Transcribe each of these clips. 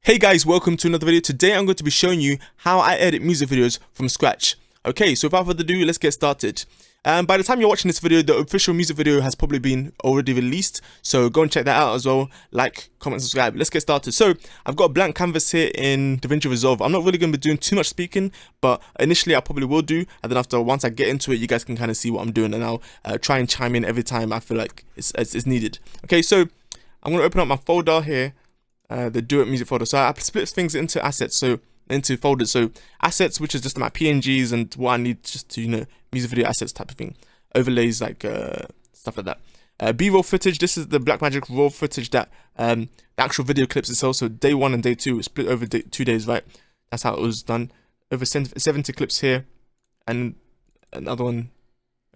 Hey guys, welcome to another video. Today I'm going to be showing you how I edit music videos from scratch. Okay, so without further ado, let's get started. By the time you're watching this video, the official music video has probably been already released, so go and check that out as well. Like, comment, subscribe. Let's get started. So I've got a blank canvas here in Davinci Resolve. I'm not really going to be doing too much speaking, but initially I probably will do, and then once I get into it, you guys can kind of see what I'm doing, and I'll try and chime in every time I feel like it's needed. Okay, so I'm going to open up my folder here. The do it music folder. So I split things into assets, so into folders. So assets, which is just my PNGs and what I need just to, music video assets type of thing. Overlays, like stuff like that. B-roll footage. This is the Blackmagic raw footage that the actual video clips itself. So day 1 and day 2 is split over 2 days, right? That's how it was done. Over 70 clips here, and another one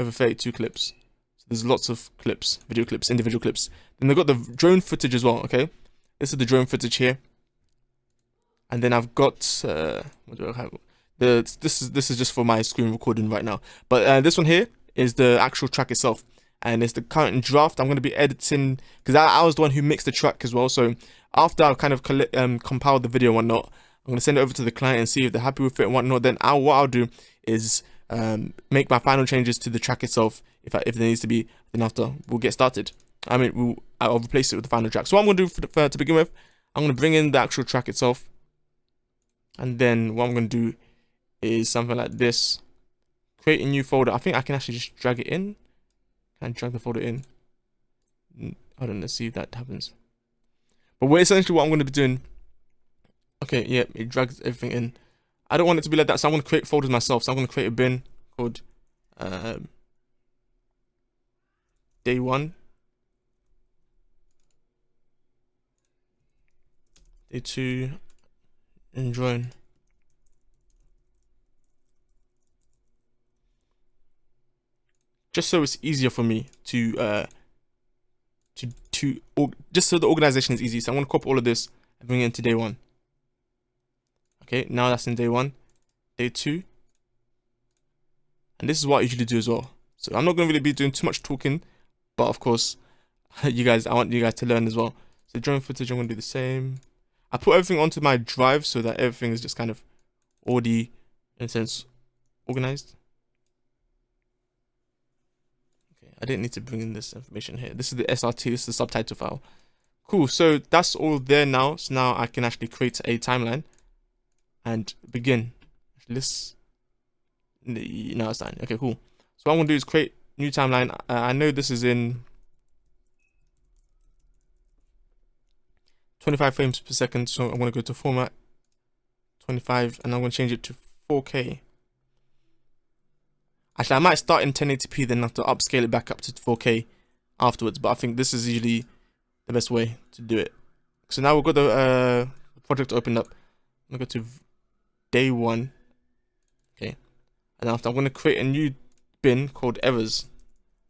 over 32 clips. So there's lots of clips, video clips, individual clips. Then they've got the drone footage as well. Okay. This is the drone footage here, and then I've got what do I have? This is just for my screen recording right now. But this one here is the actual track itself, and it's the current draft. I'm going to be editing because I was the one who mixed the track as well. So after I've kind of compiled the video and whatnot, I'm going to send it over to the client and see if they're happy with it and whatnot. Then what I'll do is make my final changes to the track itself if there needs to be. Then after we'll get started. I'll replace it with the final track. So what I'm going to do to begin with, I'm going to bring in the actual track itself. And then what I'm going to do is something like this. Create a new folder. I think I can actually just drag it in. And drag the folder in. I don't know, see if that happens. But essentially what I'm going to be doing. Okay, yeah, it drags everything in. I don't want it to be like that, so I'm going to create folders myself. So I'm going to create a bin called day 1. Day 2 and drone. Just so it's easier for me to just so the organization is easy. So I'm gonna copy all of this and bring it into day 1. Okay, now that's in day 1, day 2, and this is what I usually do as well. So I'm not gonna really be doing too much talking, but of course, I want you guys to learn as well. So drone footage, I'm gonna do the same. I put everything onto my drive so that everything is just kind of already, in a sense, organized. Okay, I didn't need to bring in this information here. This is the SRT, this is the subtitle file. Cool, so that's all there now. So now I can actually create a timeline and begin. No, it's fine. Okay, cool. So what I'm going to do is create new timeline. I know this is in 25 frames per second, so I'm going to go to format 25 and I'm going to change it to 4K. Actually, I might start in 1080p, then have to upscale it back up to 4K afterwards, but I think this is usually the best way to do it. So now we've got the project opened up. I'm going to go to day 1. Okay, and after I'm going to create a new bin called errors.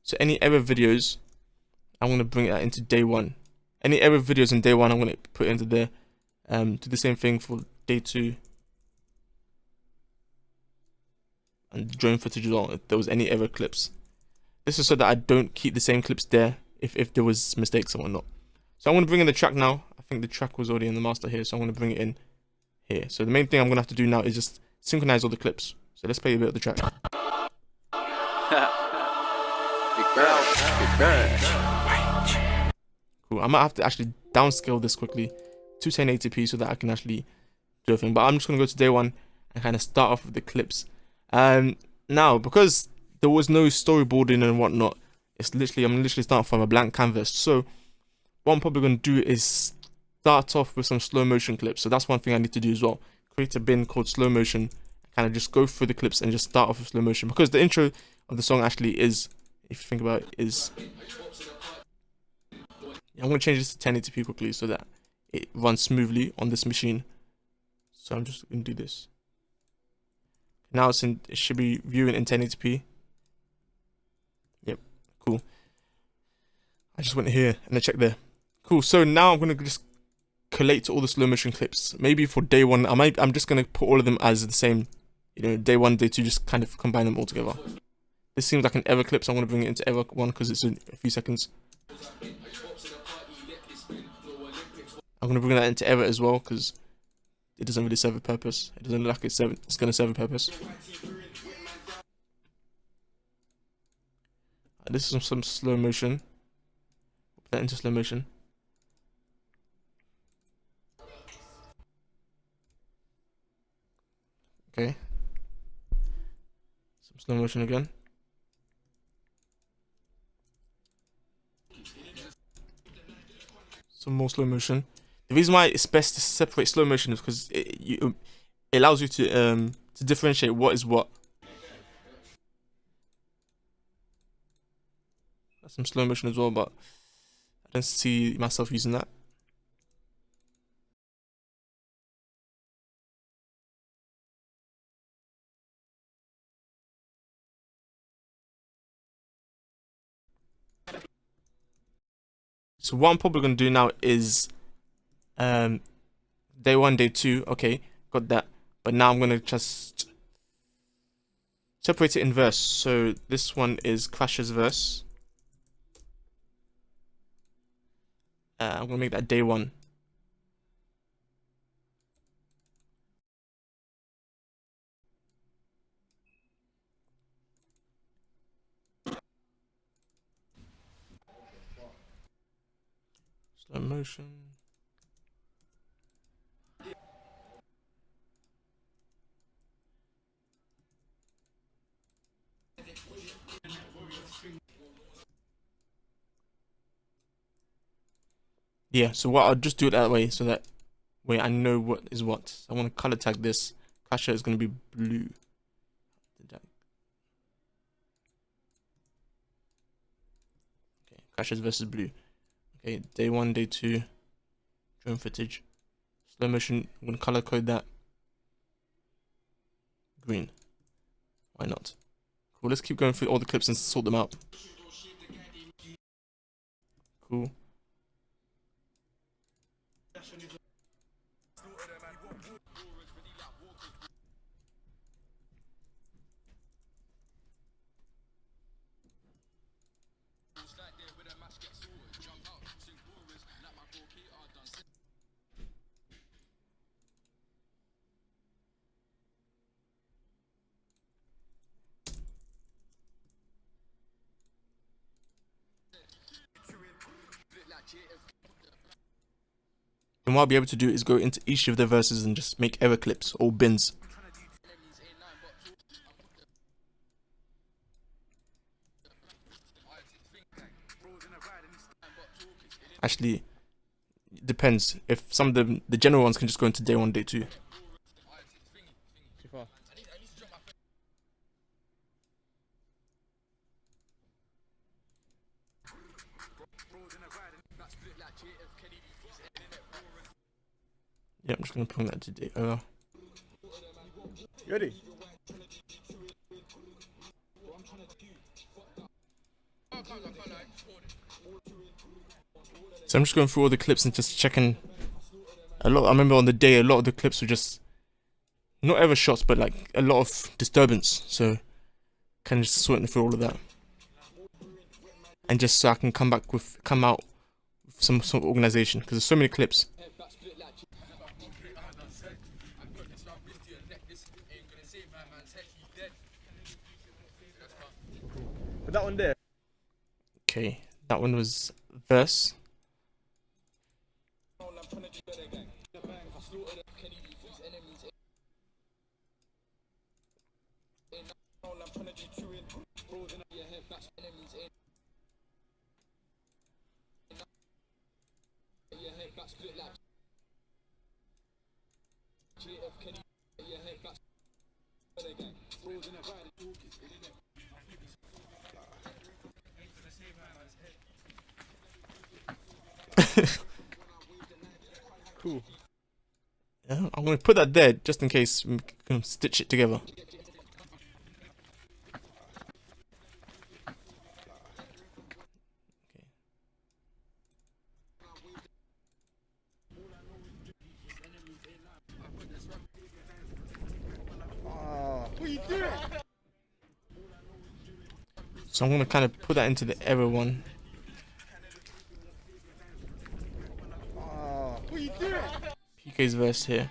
So any error videos, I'm going to bring that into day 1. Any error videos in day 1, I'm going to put into there. Do the same thing for day 2. And drone footage as well, if there was any error clips. This is so that I don't keep the same clips there if there was mistakes and whatnot. So I'm going to bring in the track now. I think the track was already in the master here, so I'm going to bring it in here. So the main thing I'm going to have to do now is just synchronize all the clips. So let's play a bit of the track. Cool. I might have to actually downscale this quickly to 1080p so that I can actually do a thing. But I'm just going to go to day 1 and kind of start off with the clips. Now, because there was no storyboarding and whatnot, I'm literally starting from a blank canvas. So what I'm probably going to do is start off with some slow motion clips. So that's one thing I need to do as well. Create a bin called slow motion, kind of just go through the clips and just start off with slow motion, because the intro of the song actually is, if you think about it, is... I'm going to change this to 1080p quickly so that it runs smoothly on this machine. So I'm just going to do this. Now it should be viewing in 1080p. Yep, cool. I just went here and I checked there. Cool, so now I'm going to just collate all the slow motion clips. Maybe for day 1, I'm just going to put all of them as the same. Day 1, day 2, just kind of combine them all together. This seems like an error clip, so I'm going to bring it into error 1 because it's in a few seconds. I'm going to bring that into error as well because it doesn't really serve a purpose. It doesn't look like it's gonna serve a purpose. This is some slow motion. Put that into slow motion. Okay. Some slow motion again. Some more slow motion. The reason why it's best to separate slow motion is because it allows you to differentiate what is what. That's some slow motion as well, but I don't see myself using that. So what I'm probably gonna do now is day 1, day 2. Okay, got that. But now I'm gonna just separate it in verse. So this one is Krasha's verse. I'm gonna make that day 1. Slow motion. Yeah, so what I'll just do it that way so that way I know what is what. So I want to color tag this. Krasha is going to be blue. Okay, Krasha's versus blue. Okay, day 1, day 2, drone footage. Slow motion, I'm going to color code that green. Why not? Cool, let's keep going through all the clips and sort them out. Cool. And what I'll be able to do is go into each of the verses and just make error clips or bins. Actually, it depends. If some of the general ones can just go into day 1, day 2. Yeah, I'm just gonna bring that to day. You ready? So I'm just going through all the clips and just checking. I remember on the day, a lot of the clips were just not ever shots, but like a lot of disturbance. So kind of just sorting through all of that, and just so I can come out with some sort of organization because there's so many clips. But that one there. Okay, that one was verse. Cool. Yeah, I'm gonna put that there just in case we can stitch it together. What are you doing? So I'm gonna kind of put that into the error one. What are you doing? PK's verse here.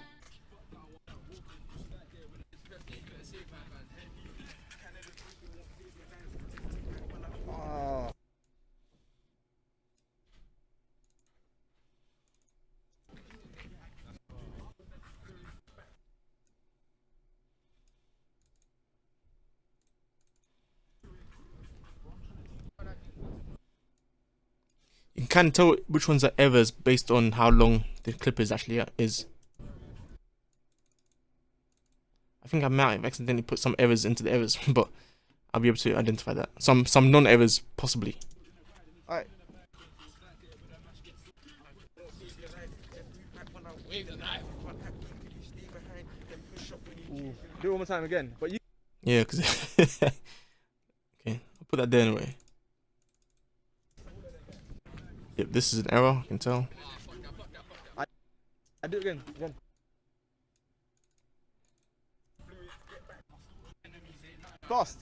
can tell which ones are errors based on how long the clip is actually is. I think I might have accidentally put some errors into the errors, but I'll be able to identify that. Some non-errors possibly. Alright. Ooh. Do it one more time again. But you. Yeah, because okay, I'll put that there anyway. Yep, this is an error. I can tell. I do it again. Again. Fast.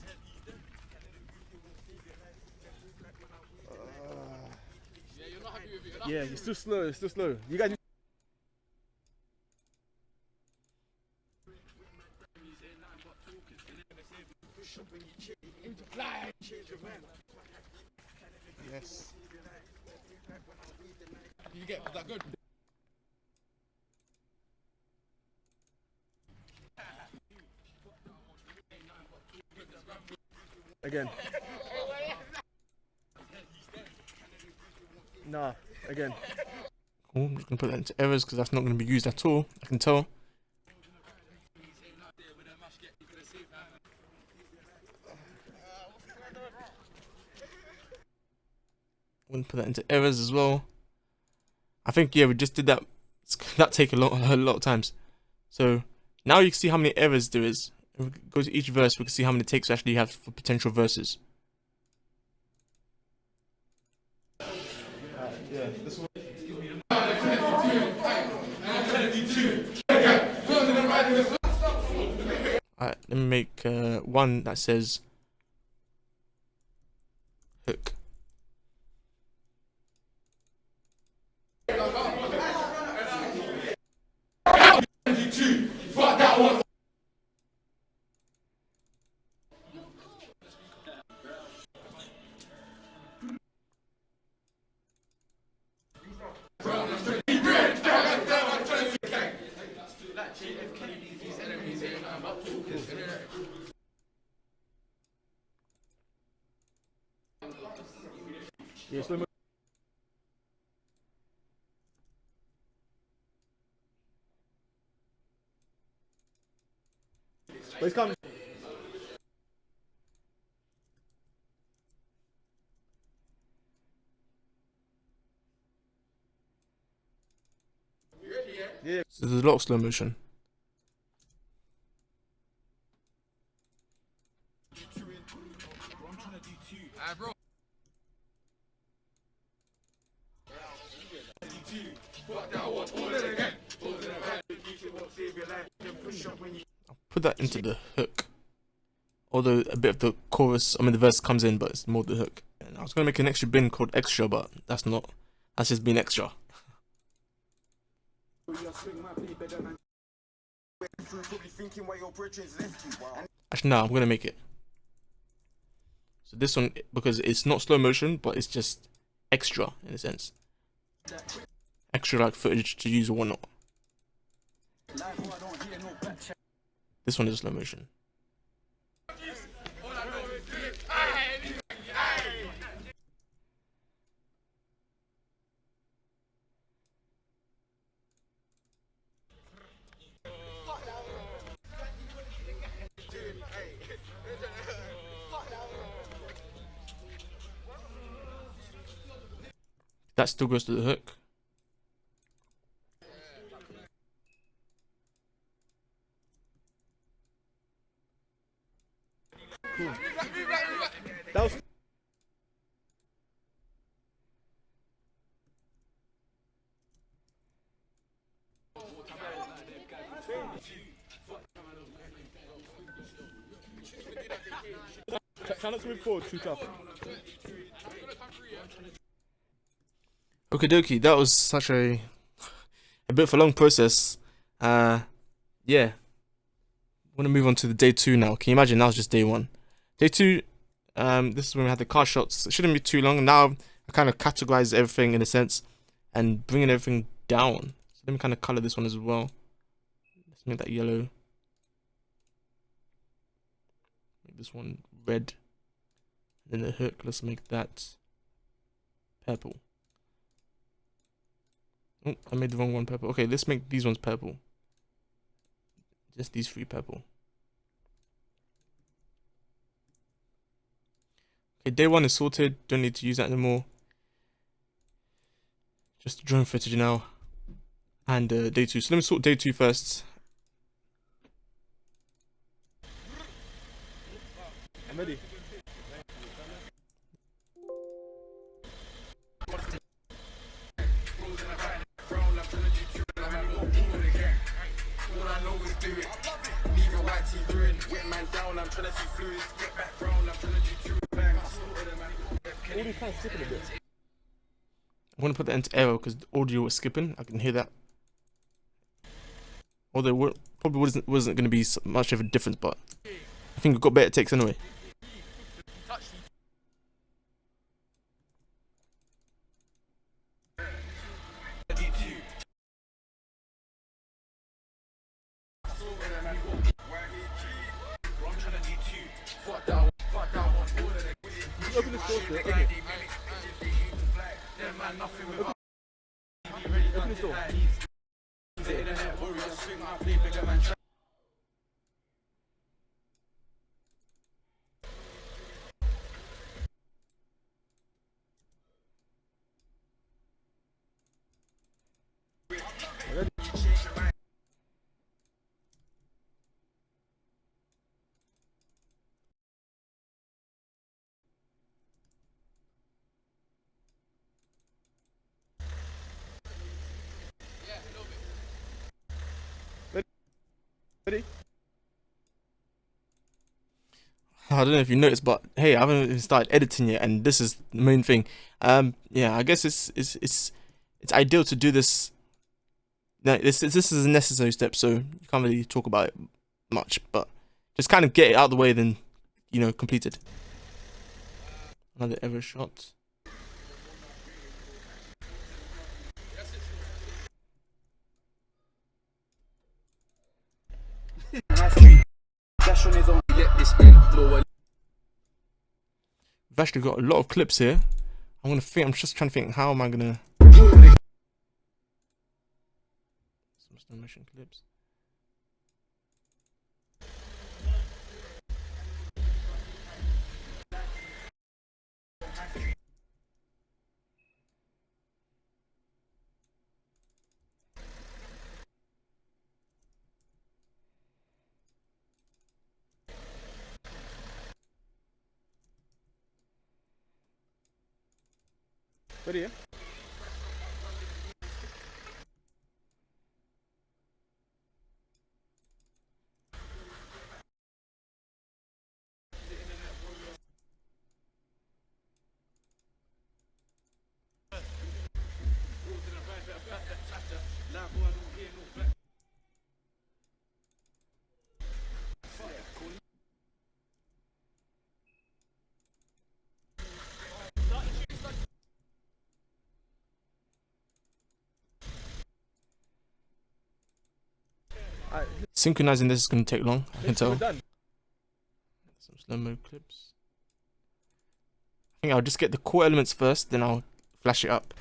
Yeah, you're still slow. It's still slow. You guys. Yes. You get that good? Again. Nah. Again. Cool. I'm just gonna put that into errors because that's not gonna be used at all. I can tell. I'm gonna put that into errors as well. I think yeah, we just did that. That take a lot of times. So now you can see how many errors there is. If we go to each verse, we can see how many takes we actually have for potential verses. Yeah. This one. Alright, let me make one that says hook. Yeah, slow mo. But it's coming. Yeah. So there's a lot of slow motion. Bro. I'll put that into the hook. Although a bit of the chorus, I mean the verse comes in, but it's more the hook. And I was gonna make an extra bin called extra, but that's not. That's just being extra. Actually, no, I'm gonna make it. So this one, because it's not slow motion, but it's just extra in a sense. Extra like footage to use or whatnot. This one is slow motion. That still goes to the hook. Cool. That was. Try not to move forward too tough. Okie dokie, that was such a bit of a long process. Yeah. I'm gonna move on to the day 2 now. Can you imagine that was just day 1? Day 2, this is when we had the car shots. It shouldn't be too long. Now I kind of categorize everything in a sense and bringing everything down. So let me kind of color this one as well. Let's make that yellow. Make this one red. And then the hook, let's make that purple. Oh, I made the wrong one purple. Okay, let's make these ones purple. Just these 3 purple. Okay, day 1 is sorted. Don't need to use that anymore. Just drone footage now. And day 2. So let me sort day 2 first. I'm ready. Audio kind of skipping a bit. I'm gonna put that into error because the audio was skipping. I can hear that. Although it probably wasn't gonna be much of a difference, but I think we've got better takes anyway. Open the store still. Okay. Open the store. Ready? I don't know if you noticed, but hey, I haven't even started editing yet, and this is the main thing. Yeah, I guess it's ideal to do this. No, this is a necessary step, so you can't really talk about it much, but just kind of get it out of the way, then completed. Another ever shot. We've actually got a lot of clips here. I'm just trying to think, how am I gonna some slow motion clips. Ready, yeah? Synchronizing this is gonna take long, I can tell. We're done. Some slow-mo clips. I think I'll just get the core elements first, then I'll flash it up.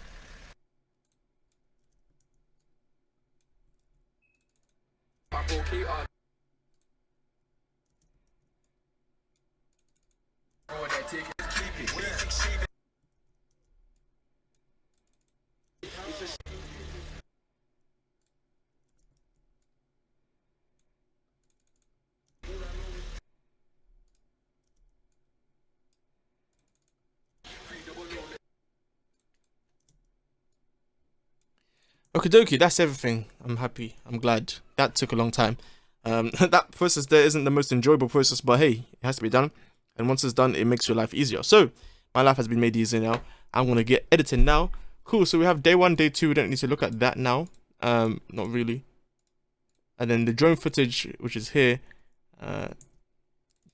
Okie dokie, that's everything. I'm happy. I'm glad. That took a long time. That process there isn't the most enjoyable process, but hey, it has to be done. And once it's done, it makes your life easier. So, my life has been made easier now. I'm going to get editing now. Cool, so we have day 1, day 2. We don't need to look at that now. Not really. And then the drone footage, which is here.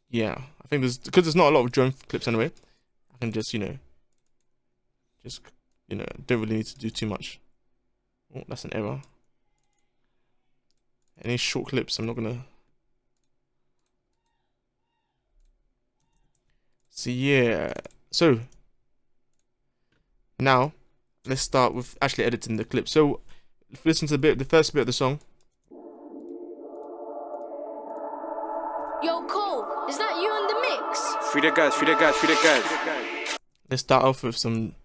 Yeah, I think because there's not a lot of drone clips anyway. I can just, don't really need to do too much. Oh, that's an error. Any short clips, I'm not gonna. So yeah, so now let's start with actually editing the clip. So listen to the first bit of the song. Yo, Cole, is that you in the mix? Free the guys, free the guys, free the guys. Let's start off with some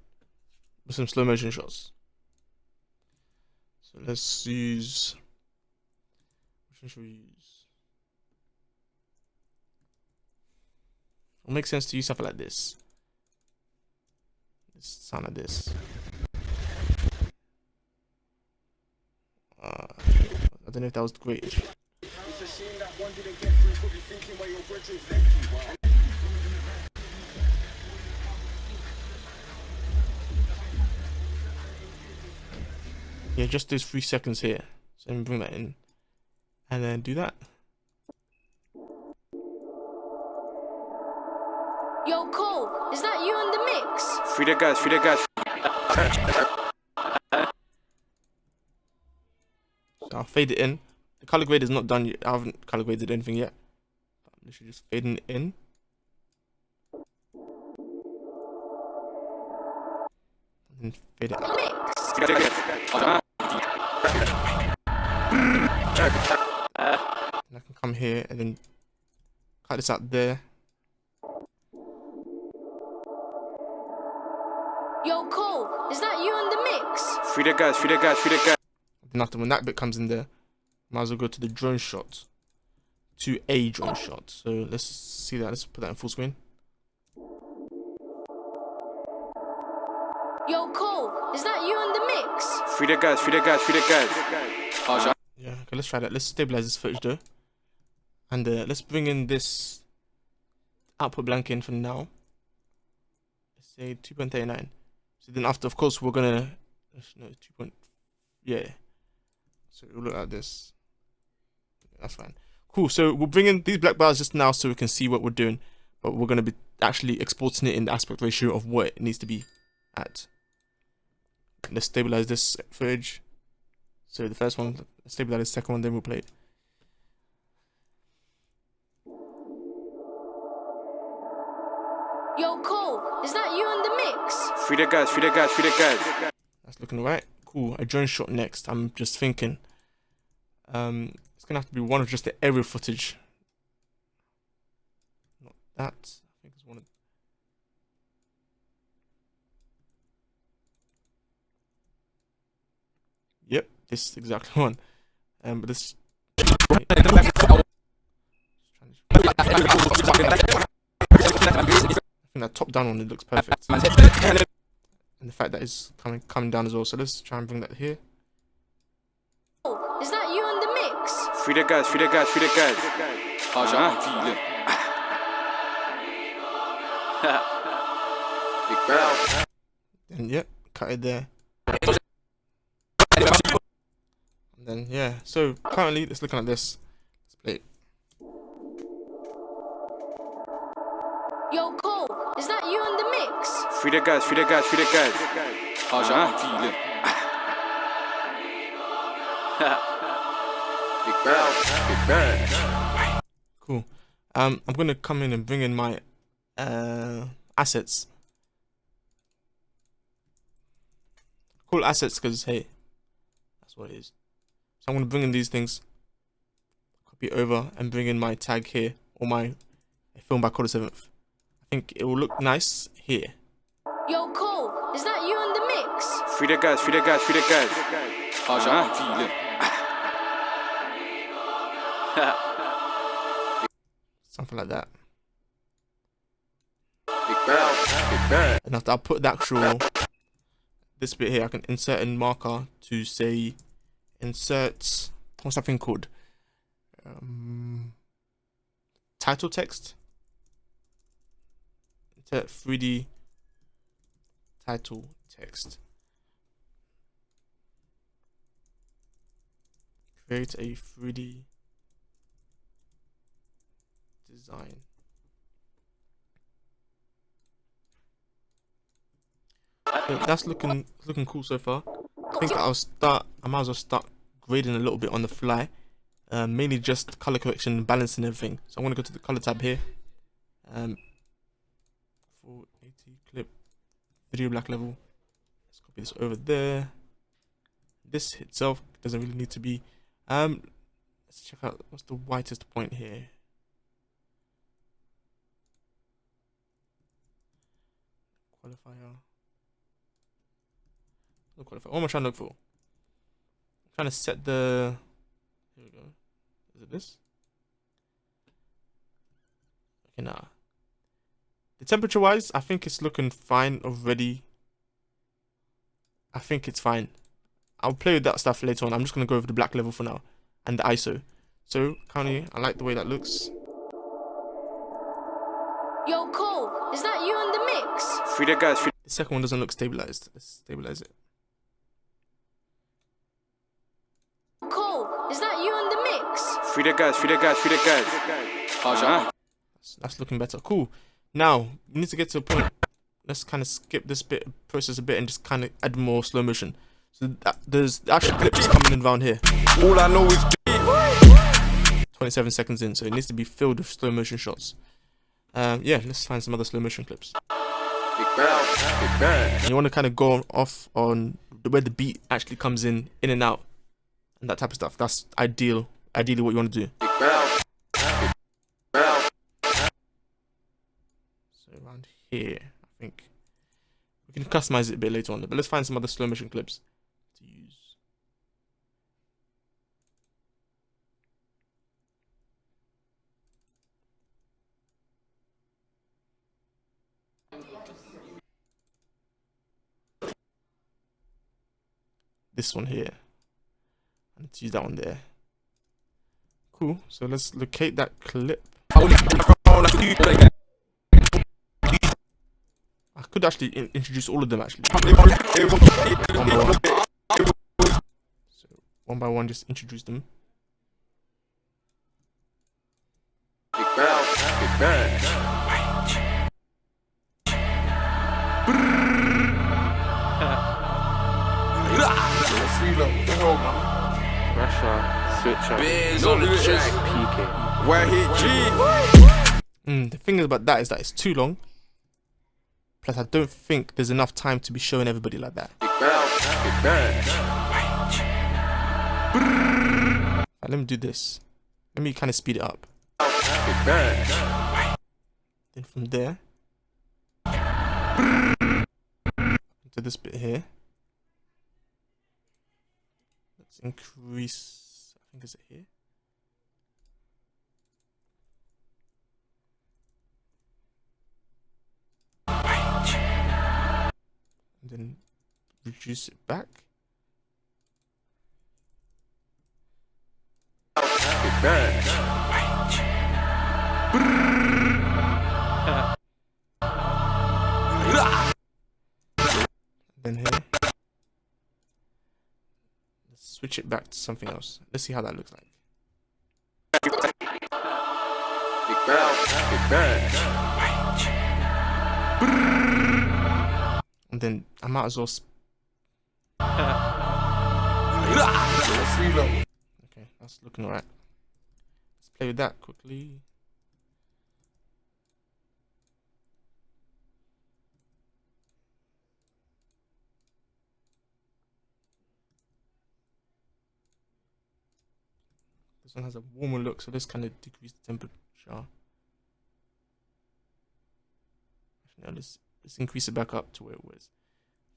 slow motion shots. So let's use. Which one should we use? It'll make sense to use something like this. This sound like this. I don't know if that was great. Yeah, just those 3 seconds here. So let me bring that in. And then do that. Yo, Cole, is that you in the mix? Free the guys, free the guys. So I'll fade it in. The color grade is not done yet. I haven't color graded anything yet. I'm literally just fading it in. And fade it out. And I can come here and then cut this out there. Yo, Cole, is that you in the mix? Free the guys, free the guys, free the guys. Then after when that bit comes in there, might as well go to the drone shot. To a drone shot. So let's see that. Let's put that in full screen. Yo, Cole, is that you in the mix? Free the guys, free the guys, free the guys. Yeah, okay, let's try that. Let's stabilize this footage though. And let's bring in this output blank in for now. Let's say 2.39. So then after, of course, we're gonna no 2. Yeah. So it'll look like this. That's fine. Cool. So we'll bring in these black bars just now so we can see what we're doing. But we're gonna be actually exporting it in the aspect ratio of what it needs to be at. Let's stabilize this footage. So the first one, let's stabilize the second one, then we'll play it. Yo, Cole, is that you in the mix? Free the guys, free the guys, free the guys. That's looking alright. Cool. A drone shot next. I'm just thinking. It's gonna have to be one of just the aerial footage. Not that. I think it's one of. Yep, this is exactly one. But this. I think that top down one, it looks perfect. And the fact that it's coming down as well. So let's try and bring that here. Oh, is that you in the mix? Free the guys, free the guys, free the guys. Big barrel. And yep, cut it there. And then yeah, so currently it's looking like this. Let's play it. Yo, Cole, is that you in the mix? Free the guys, free the guys, free the guys. Big barrel, big barrel. Cool. I'm gonna come in and bring in my assets. Cool assets because hey, that's what it is. So I'm gonna bring in these things, copy it over, and bring in my tag here or my film by Quarter 7th. I think it will look nice here. Yo, Cole, is that you in the mix? Free the guys, free the guys, free the guys. Something like that. Big barrel, big barrel. And after I'll put the actual this bit here, I can insert a marker to say insert, what's that thing called? Title text. Insert 3D title text. Create a 3D design. So that's looking cool so far. I think I might as well start grading a little bit on the fly. Mainly just color correction and balancing everything. So I'm gonna go to the color tab here. 480 clip video black level. Let's copy this over there. this itself doesn't really need to be. Let's check out what's the whitest point here. Qualifier. No qualifier. What am I trying to look for? I'm trying to set the. Here we go. Is it this? Okay, nah. The temperature wise, I think it's looking fine already. I think it's fine. I'll play with that stuff later on. I'm just gonna go over the black level for now and the ISO. So currently, I like the way that looks. Yo, Cole, is that you on the mix? Free the guys, free. The second one doesn't look stabilized. Let's stabilize it. Cole, is that you on the mix? Free the guys, free the guys, free the guys. That's looking better. Cool. Now we need to get to a point. Let's kind of skip this bit, process a bit, and just kind of add more slow motion. So there's actual clips coming in around here. All I know is 27 seconds in, so it needs to be filled with slow motion shots. Yeah, let's find some other slow motion clips. big bang. And you want to kind of go off on where the beat actually comes in and out, and that type of stuff. That's ideally what you want to do. Big bang. So around here, I think we can customize it a bit later on. But let's find some other slow motion clips to use. This one here. I need to use that one there. Cool. So let's locate that clip. I could actually introduce all of them actually. One by one. So one by one, just introduce them. Big bang. Big bang. Krasha, switcher, Bears on the track. PK. Where he G. The thing about that is that it's too long. Plus, I don't think there's enough time to be showing everybody like that. Big bang. Big bang. Right, let me do this. Let me kind of speed it up. Big bang. Then from there to this bit here. Let's increase. I think is it here. And then reduce it back. Big bang. Then here. Let's switch it back to something else. Let's see how that looks like. Big bang. Big bang. And then I might as well. Okay, that's looking alright. Let's play with that quickly. This one has a warmer look, so let's kind of decrease the temperature. Actually, no, let's increase it back up to where it was.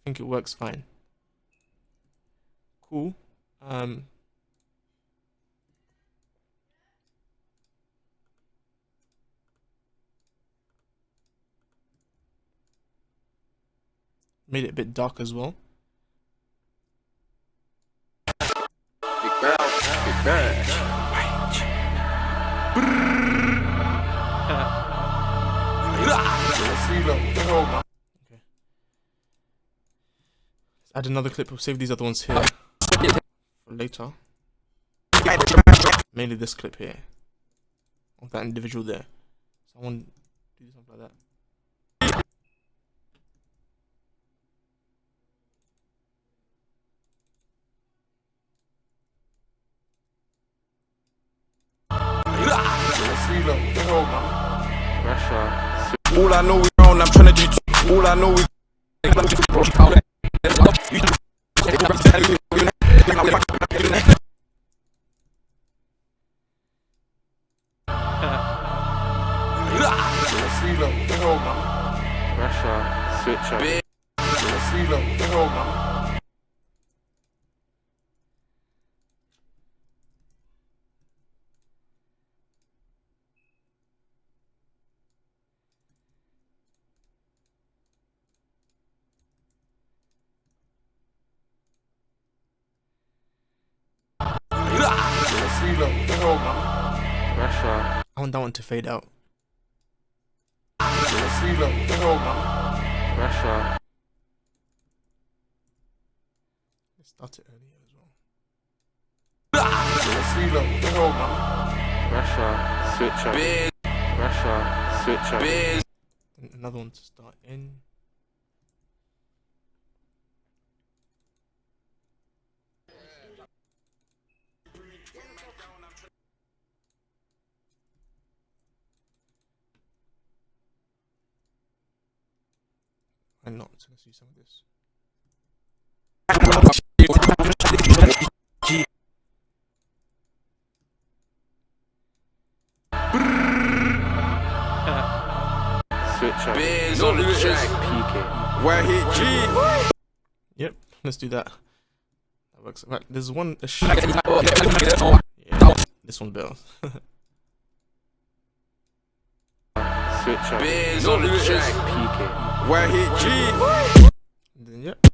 I think it works fine. Cool. Made it a bit dark as well. Big bang. Big bang. Okay. Let's add another clip. We'll save these other ones here for later. Mainly this clip here of that individual there. So I want to do something like that. Krasha. All I know is on, I'm tryna do. All I know is. Krasha, switcher. Krasha. I want that one to fade out. Krasha. Let's start it earlier as well. Krasha, switcher. Krasha, switcher. And another one to start in. Why not? So let's see some of this. Switcher. On the track. Peeking. Where hit G. Yep, let's do that. That works. Right, there's one. Yeah, this one's better. Switcher. On the track. Peeking. Where hit G. And then yep.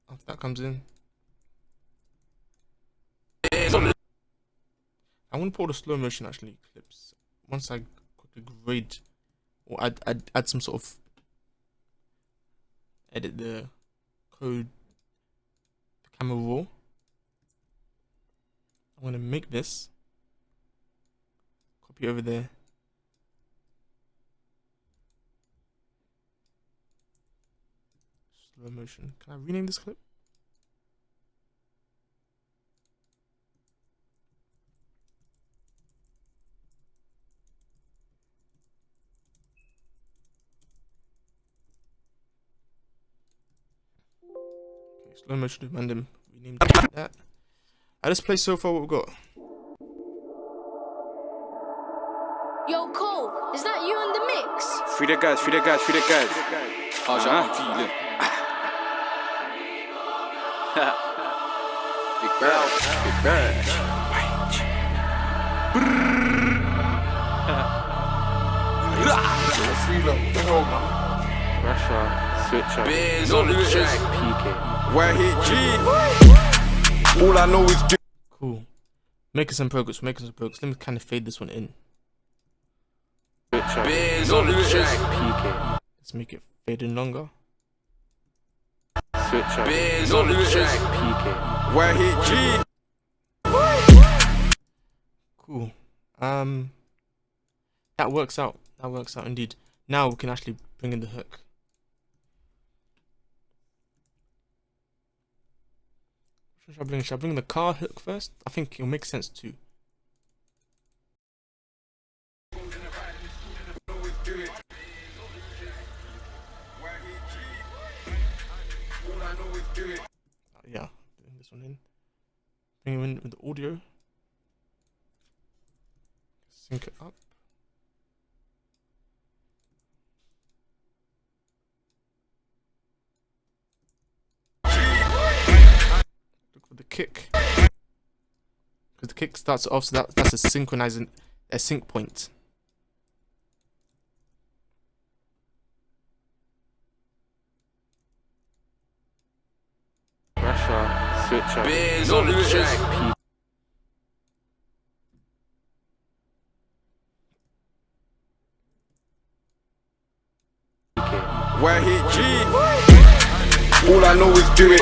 After that comes in. I want to pull the slow motion actually clips. Once I quickly grade or add some sort of edit the code, the camera raw. I'm gonna make this, copy over there. Slow motion. Can I rename this clip? Okay, slow motion random. Rename that. Let's play so far what we've got. Yo, Cole, is that you in the mix? Free the guys, free the guys, free the guys. How's your feeling? Big bang, big bang. Krasha, switcher. On the track. Peeking. Where hit G. All I know is do. Cool. Making some progress. Let me kind of fade this one in. Switcher. On the track. Peeking. Let's make it fade in longer. Switcher. On the track. Peeking. Where hit G. Cool. That works out. That works out indeed. Now we can actually bring in the hook. Should I bring the car hook first? I think it'll make sense too. Yeah, bring this one in. Bring him in with the audio. Sync it up. Look for the kick. Because the kick starts off, so that's a synchronizing, a sync point. Krasha, switcher. On the track. Where hit G. All I know is do it.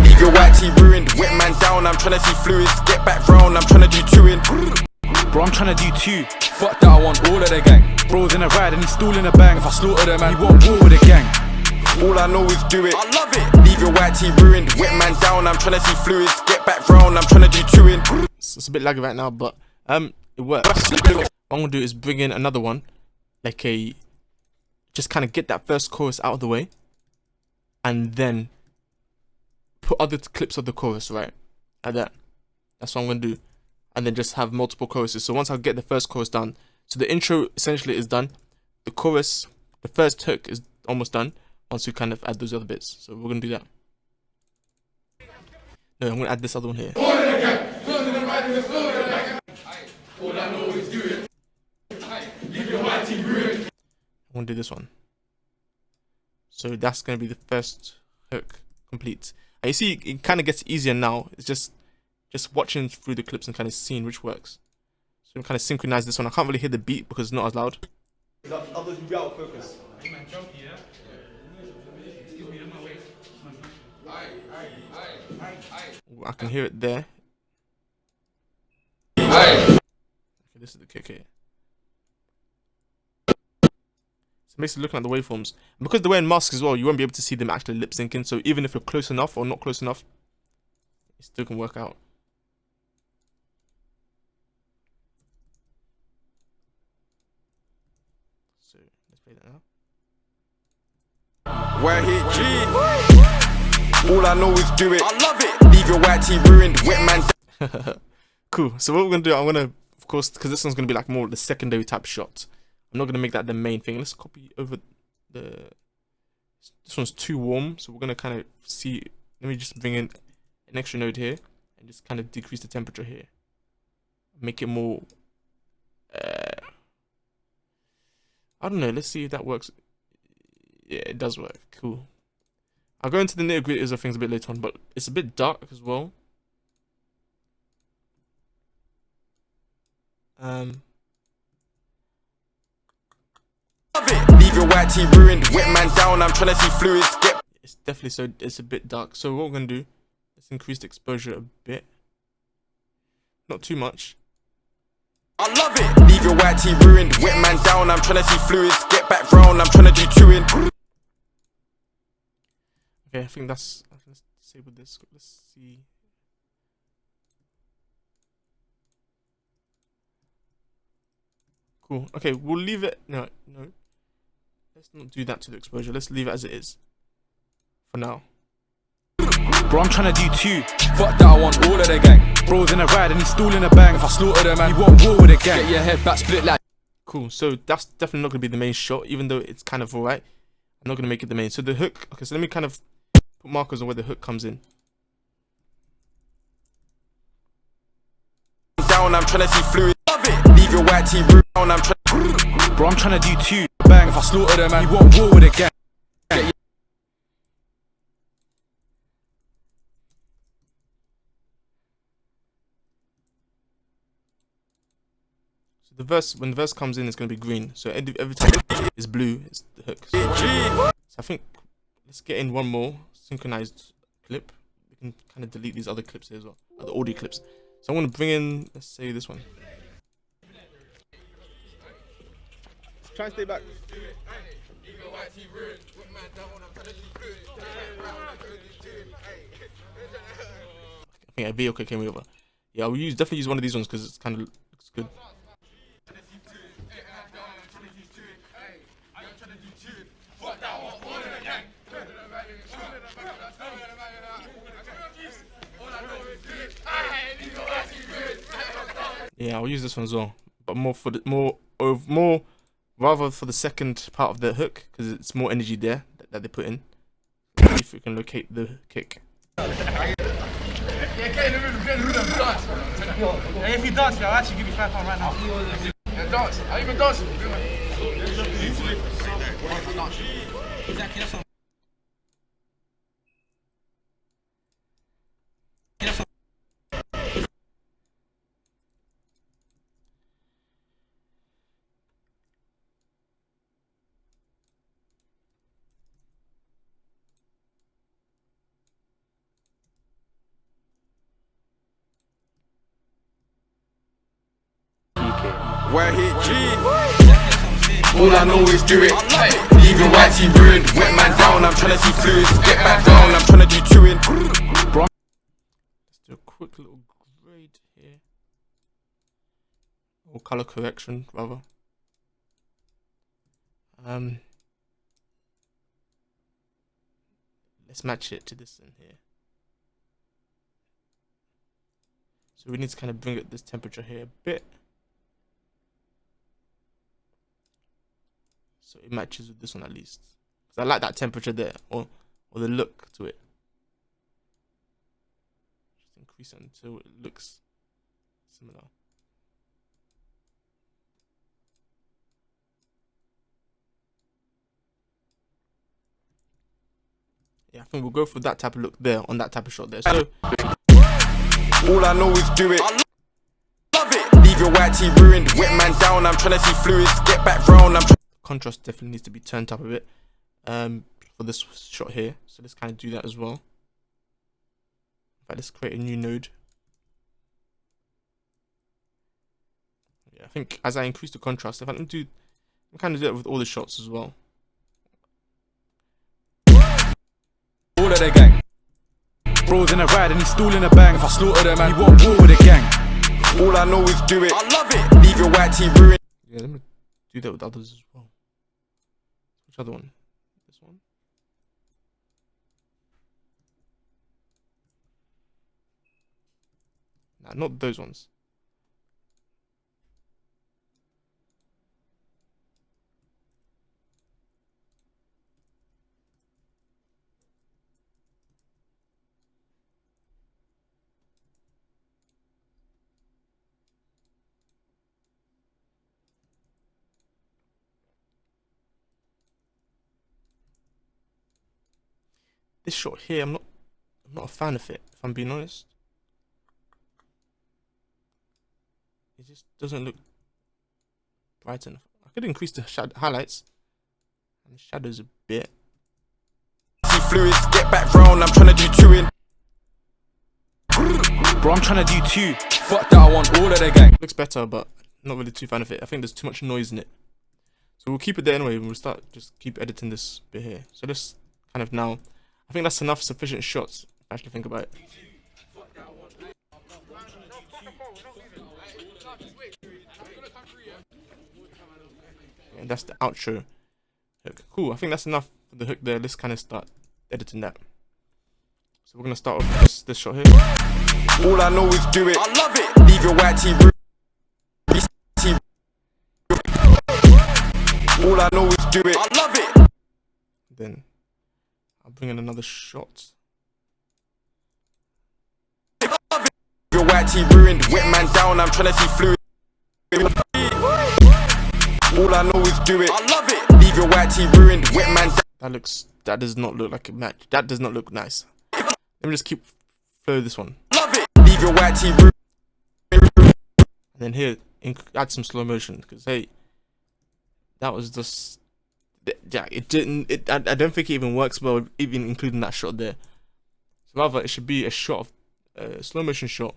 Leave your white tee ruined. Wet man down, I'm tryna see fluids. Get back round, I'm tryna do two in. Bro, I'm tryna do two. Fuck that, I want all of the gang. Bro's in a ride and he's stalling a bang. If I slaughter them, man, he won't war with the gang. All I know is do it. I love it. Leave your white tee ruined. Wet man down, I'm tryna see fluids. Get back round, I'm tryna do two in. It's a bit laggy right now, but it works. What I'm gonna do is bring in another one, like just kind of get that first chorus out of the way, and then put other clips of the chorus right like that. That's what I'm gonna do, and then just have multiple choruses. So once I get the first chorus done, so the intro essentially is done. the chorus, the first hook is almost done once we kind of add those other bits. So we're gonna do that. No, I'm gonna add this other one here. I'm gonna do this one. So that's gonna be the first hook complete. And you see, it kind of gets easier now. It's just watching through the clips and kind of seeing which works. So I'm kind of synchronize this one. I can't really hear the beat because it's not as loud. Others will be out of focus. I can hear it there. Okay, this is the kick here. So basically looking at the waveforms. And because they're wearing masks as well, you won't be able to see them actually lip syncing. So even if you're close enough or not close enough, it still can work out. So let's play that now. Where hit G. All I know is do it. I love it. Leave your white tee ruined. Wet man. Cool. So what we're gonna do, I'm gonna, of course, because this one's gonna be like more the secondary type shot. I'm not gonna make that the main thing. Let's copy over the. This one's too warm, so we're gonna kind of see. Let me just bring in an extra node here and just kind of decrease the temperature here. Make it more. I don't know. Let's see if that works. Yeah, it does work. Cool. I'll go into the nitty-gritties of things a bit later on, but it's a bit dark as well. Leave your white tee ruined. Wet man down. I'm trying to see fluids. Get. It's definitely so. It's a bit dark. So what we're gonna do? Let's increase the exposure a bit. Not too much. I love it. Leave your white tee ruined. Wet man down. I'm trying to see fluids. Get back round. I'm trying to do two in. Okay, I think that's. Let's disable this. Let's see. Cool. Okay, we'll leave it. No. Let's not do that to the exposure. Let's leave it as it is. For now. Bro, I'm trying to do two. Fuck that, I want all of the gang. Bro's in a ride and he's stooling a bang. If I slaughter them, man, you want war with the gang. Get your head back, split like. Cool. So that's definitely not gonna be the main shot, even though it's kind of alright. I'm not gonna make it the main. So the hook. Okay, so let me kind of put markers on where the hook comes in. Down. I'm trying to see fluids. Love it. Leave your white tee ruined. I'm trying. Bro, I'm trying to do two. Bang, if I slaughter them, man, you want war with the gang. The verse, when the verse comes in, it's going to be green. So every time it's blue, it's the hook. So I think let's get in one more synchronized clip. We can kind of delete these other clips here as well, the audio clips. So I'm going to bring in, let's say this one. Try and stay back. I think a video came over. Yeah, I'll definitely use one of these ones because it's kind of looks good. Yeah, I'll use this one as well, but more for the rather for the second part of the hook because it's more energy there that they put in. See if we can locate the kick. Hey, if you dance, I'll actually give you £5 right now. Yeah, dance. I even dance. Exactly, that's what. Where hit G. All I know is do it. Leave your white tee ruined. Wet man down. I'm trying to see fluids. Get back down. I'm trying to do two in. Let's do a quick little grade here, or color correction rather. Let's match it to this in here. So we need to kind of bring up this temperature here a bit. so it matches with this one at least. Because I like that temperature there, or the look to it. Just increase it until it looks similar. Yeah, I think we'll go for that type of look there, on that type of shot there. So all I know is do it. I love it. Leave your white tee ruined, wet man down. I'm trying to see fluids, get back round. Contrast definitely needs to be turned up a bit for this shot here. So let's kind of do that as well. In fact, let's create a new node. Yeah, I think as I increase the contrast, if I can kind of do that with all the shots as well. All of the gang. Bros in a ride and he's stalling a bang. If I slaughter them, man, he won't war with the gang. All I know is do it. I love it. Leave your white tee ruined. Yeah, let me do that with others as well. Which other one? This one? Nah, not those ones. This shot here, I'm not a fan of it, if I'm being honest. It just doesn't look bright enough. I could increase the highlights and the shadows a bit. See fluids, get back round. I'm trying to do two in. Bro, I'm trying to do two. Fuck that, I want all of the gang. Looks better, but not really too fan of it. I think there's too much noise in it. So we'll keep it there anyway, and we'll just keep editing this bit here. So let's kind of now, I think that's enough sufficient shots, if I actually think about it. And that's the outro hook. Cool, I think that's enough for the hook there. Let's kind of start editing that. So we're going to start off this shot here. All I know is do it. I love it. Leave your white tee. All I know is do it. I love it. Then I'll bring in another shot. Your white tee ruined, wet man down. I'm trying to see fluid. All I know is do it. I love it. Leave your white tee ruined, wet man down. That does not look like a match. That does not look nice. Let me just keep flow this one. Love it. Leave your white tee ruined. And then here, add some slow motion, because hey, that was just, yeah, it didn't. I don't think it even works well, even including that shot there. So rather, it should be a shot of slow motion shot,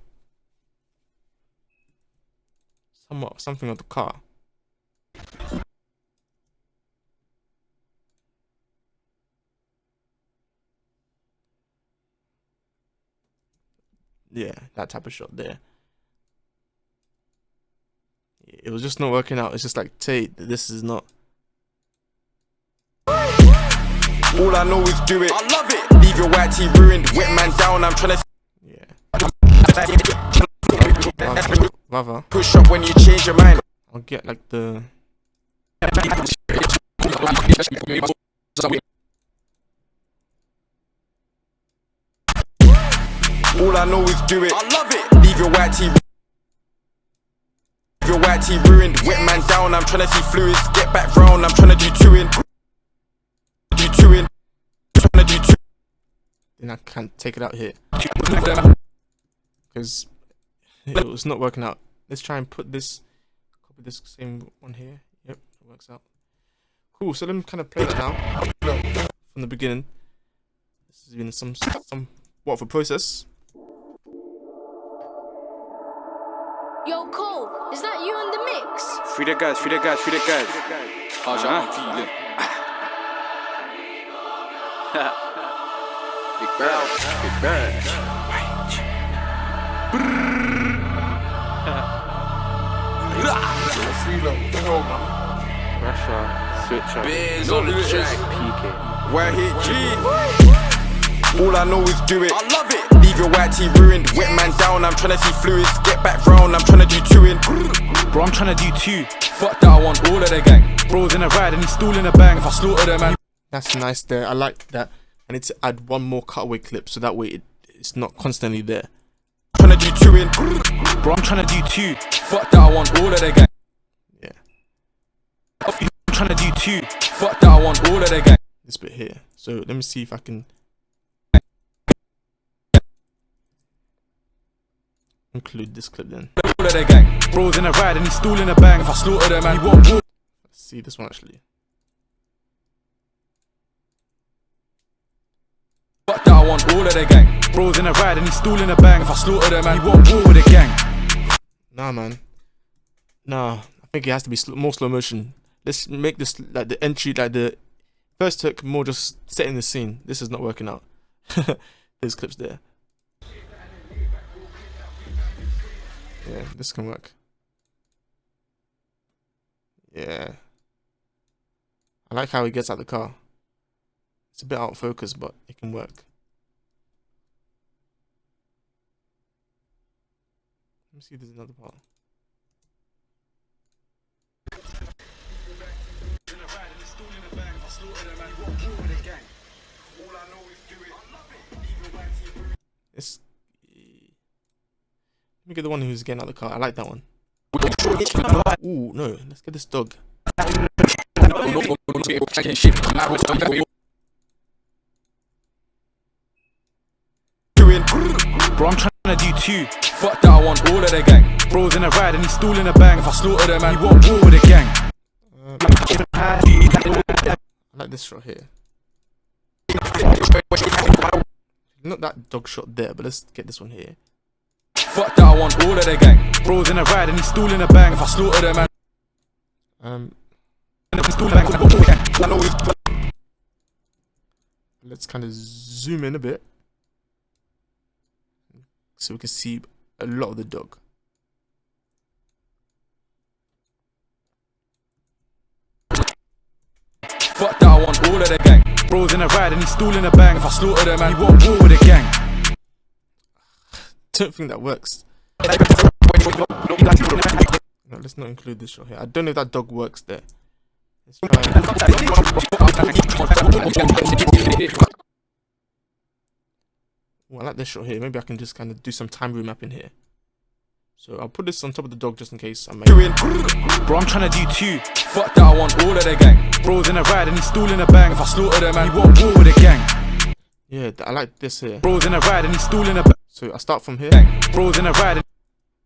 something of the car. Yeah, that type of shot there. It was just not working out. It's just like, Tate, this is not. All I know is do it. I love it. Leave your white tee ruined, wet man down. I'm trying to. Yeah. Rather, Push up when you change your mind. I'll get like the. All I know is do it. I love it. Leave your white tee. Your white tee ruined, wet man down. I'm trying to see fluids, get back round. I'm trying to do two in. Trying to do two. Then I can't take it out here because it was not working out. Let's try and put this, copy this same one here. Yep, it works out. Cool. So let me kind of play it now from the beginning. This has been somewhat of a process. Yo, Cole, is that you in the mix? Free the guys, free the guys, free the guys. How's y'all feeling? Big bang, big bang. Krasha, switcher. Biz on the track. PK. Where hit G. All I know is do it. I love it. Leave your white tee ruined, wet man down. I'm trying to see fluids, get back round. I'm trying to do two in. Bro, I'm tryna do two. Fuck that, I want all of the gang. Bro's in a ride and he's stalling a bang. If I slaughter them, man. That's nice there. I like that. I need to add one more cutaway clip so that way it's not constantly there. Tryna do two in. Bro, I'm tryna do two. Fuck that, I want all of the gang. Yeah. I'm tryna do two. Fuck that, I want all of the gang. This bit here. So let me see if I can include this clip then. All of the gang. Bro's in a ride and he's stalling a bang. If I slaughter them, man, he won't walk. Let's see this one actually. Fuck that, I want all of the gang. Bro's in a ride and he's stalling a bang. If I slaughter them, man, he won't walk with the gang. Nah, man. Nah, I think it has to be more slow motion. Let's make this like the entry, like the first took more just setting the scene. This is not working out. There's clips there. Yeah, this can work. Yeah. I like how he gets out the car. It's a bit out of focus, but it can work. Let me see if there's another part. It's, let me get the one who's getting out of the car. I like that one. Ooh, no, let's get this dog. Bro, I'm tryna do two. Fuck that, I want all of the gang. Bro's in a ride and he's stalling a bang. If I slaughter them, man, he won't walk with the gang. I like this shot here. Not that dog shot there, but let's get this one here. Fuck that, I want all of the gang. Bro's in a ride and he's stalling a bang. If I slaughter them, man. Let's kind of zoom in a bit so we can see a lot of the dog. Fuck that, I want all of the gang. Bro's in a ride and he's stalling a bang. If I slaughter them, man, he won't walk with the gang. Don't think that works. No, let's not include this shot here. I don't know if that dog works there. Let's try. Ooh, I like this shot here. Maybe I can just kind of do some time remapping here. So I'll put this on top of the dog just in case I make. Bro, I'm tryna do two. Fuck that, I want all of the gang. Bro's in a ride and he's stalling a bang. If I slaughter them, man, he won't walk with the gang. Yeah, I like this here. Bro's in a ride and he's stalling a bang. So I start from here. Bro's in a ride and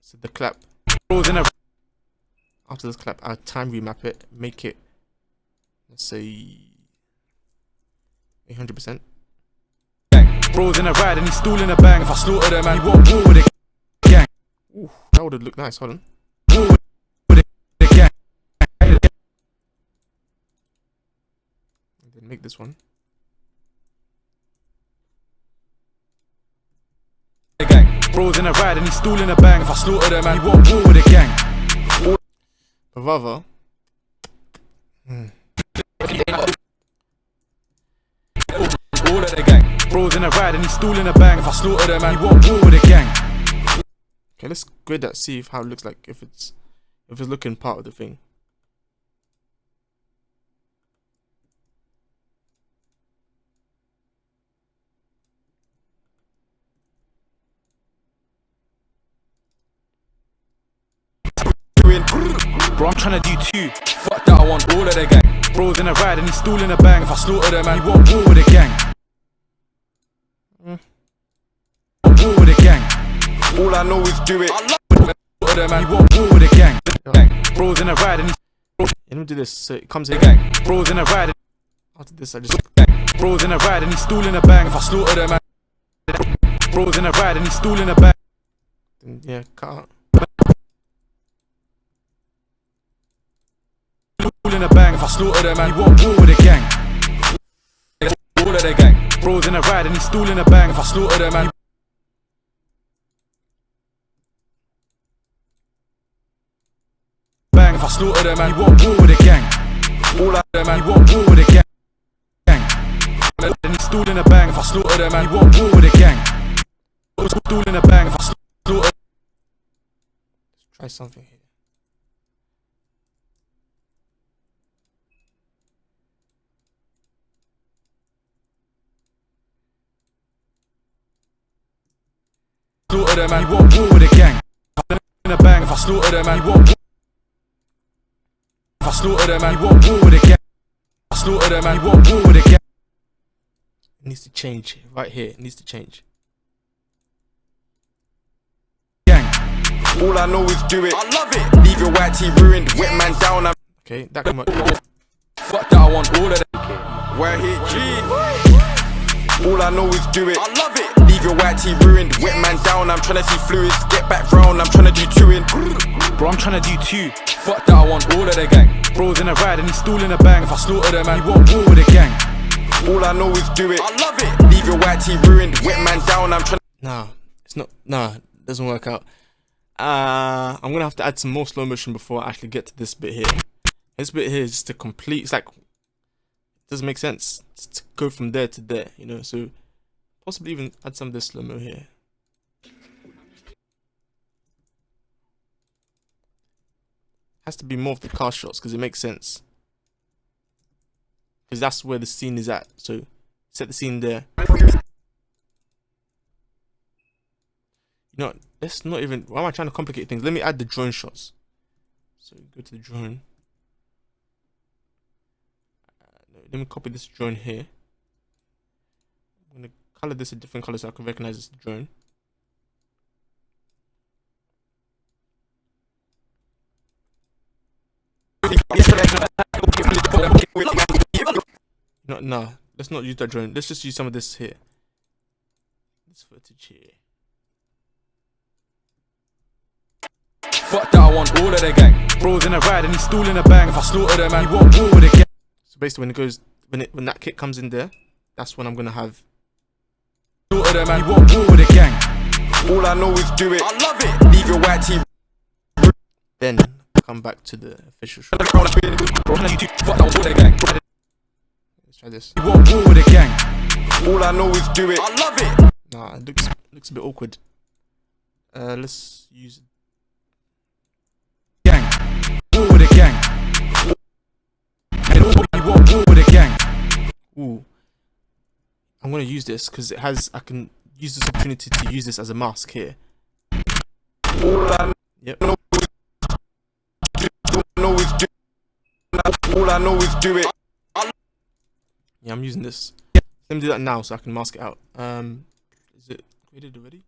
So the clap. Bro's in a. After this clap, I'll time remap it. Make it, let's say, 800%. Bro's in a ride and he's stalling a bang. If I slaughter them, man, he won't walk with the gang. Ooh, that would have looked nice. Hold on. Walk with the gang. And then make this one. Bro's in a ride and he's stalling a bang. If I slaughter them, man, he won't walk with the gang. But rather, all of the gang. Bro's in a ride and he's stalling a bang. If I slaughter them, man, he won't walk with the gang. okay, let's grade that. See how it looks like. If it's looking part of the thing. Bro, I'm tryna do two. Fuck that, I want all of the gang. Bro's in a ride and he's stalling a bang. If I slaughter them, man, he won't walk with the gang. Walk with the gang. All I know is do it. Slaughter them, man, he won't walk with the gang. Bro's in a ride and he's Let me do this. So it comes in. gang. Bro's in a ride. After this, I just. Bro's in a ride and he's stalling a bang. If I slaughter them, man. Bro's in a ride and he's stalling a bang. Then, yeah, cut out. In a bang, if I slaughter them, man, he won't walk with the gang. All of the gang. Bro's in a ride and he's stalling a bang. If I slaughter them, man. Bang, if I slaughter them, man, he won't walk with the gang. All of them, man, he won't walk with the gang. And he's stalling a bang. If I slaughter them, man, he won't walk with the gang. Stalling a bang. If I slaughter. Let's try something here. slaughter them, man, you want war with a gang. In a bang, if I slaughter them, man, you want war. If I slaughter them, man, you want war with a gang. If I slaughter them, man, you want war with a gang. It needs to change right here. It needs to change. All I know is do it. I love it. Leave your white tee ruined. Wet man down. Okay, that come out. Fuck that, I want all of them. Where hit G. All I know is do it. I love it. Leave your white tee ruined. Wet man down. I'm trying to see fluids. Get back round. I'm trying to do two in. Bro, I'm trying to do two. Fuck that, I want all of the gang. Bro's in a ride and he's stooling a bang. If I slaughter them, man, you want war with a gang. All I know is do it. I love it. Leave your white tee ruined. Wet man down. I'm trying. Nah, it's not. Nah, it doesn't work out. I'm gonna have to add some more slow motion before I actually get to this bit here. This bit here is just a complete. It's like, it doesn't make sense to go from there to there, you know. So possibly even add some of this slow mo here. Has to be more of the car shots because it makes sense. Because that's where the scene is at. So set the scene there. You know, let's not even. Why am I trying to complicate things? Let me add the drone shots. So go to the drone. Let me copy this drone here. I'm gonna color this a different color so I can recognize this drone. No, let's not use that drone. Let's just use some of this here. This footage here. Fuck that, I want all of the gang. Bro's in a ride and he's stooling a bang. If I slaughter them, man, you want war with a gang. So basically when it goes, when that kick comes in there, that's when I'm gonna have. Slaughter them, man, you want war with a gang. All I know is do it. I love it. Leave your white tee. Then come back to the official shot. Bro, fuck that, I want all of the gang. Let's try this. You want war with a gang. All I know is do it. I love it. Nah, it looks a bit awkward. Let's use Gang. War with a gang. You want war with a gang. Ooh. I'm gonna use this because it has. I can use this opportunity to use this as a mask here. Yep. All I know is do it. Yeah, I'm using this. Let me do that now so I can mask it out. Is it created already?